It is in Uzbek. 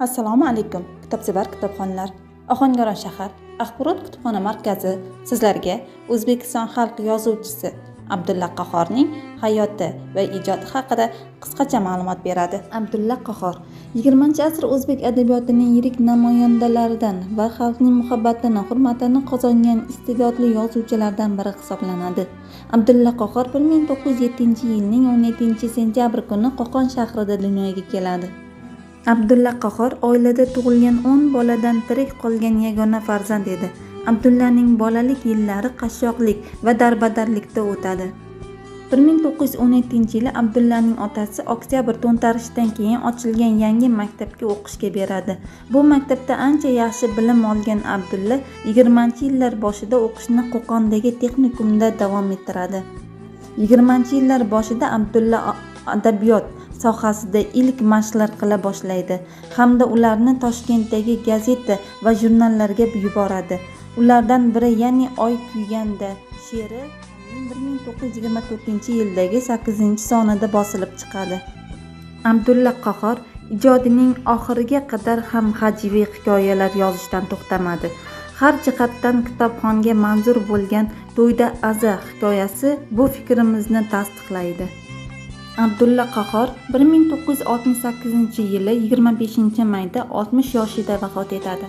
Assalomu alaykum, kitobsevar kitobxonlar. Ohangaron shahar axborot kutubxona markazi sizlarga O'zbekiston xalq yozuvchisi Abdulla Qahhorning hayoti va ijodi haqida qisqacha ma'lumot beradi. Abdulla Qahhor 20-asr o'zbek adabiyotining yirik namoyandalaridan va xalqning muhabbatini, hurmatini qozongan iste'dodli yozuvchilardan biri hisoblanadi. Abdulla Qahhor 1907-yilning 17-sentyabr kuni Qo'qon shahrida dunyoga keladi. Abdulla Qahhor oilada tug'ilgan 10 boladan tirik qolgan yagona farzand edi. Abdullaning bolalik yillari qashshoqlik va darbadarlikda o'tadi. 1917-yili Abdullaning otasi oktyabr to'ntarishidan keyin ochilgan yangi maktabga o'qishga beradi. Bu maktabda ancha yaxshi bilim olgan Abdulla 20-yillar boshida o'qishni Qo'qondagi texnikumda davom ettiradi. 20-yillar boshida Abdulla adabiyot sohasida ilk mashqlar qila boshlaydi hamda ularni Toshkentdagi gazeta va jurnallarga yuboradi. Ulardan biri, ya'ni Oy kuyganda she'ri 1924-yildagi 8-sonida bosilib chiqadi. Abdulla Qahhor ijodining oxiriga qadar ham hajviy hikoyalar yozishdan to'xtamadi. Har jihatdan kitobxonga manzur bo'lgan To'yda aza hikoyasi bu fikrimizni tasdiqlaydi. Abdulla Qahhor 1968-yili 25-mayda 60 yoshida vafot etadi.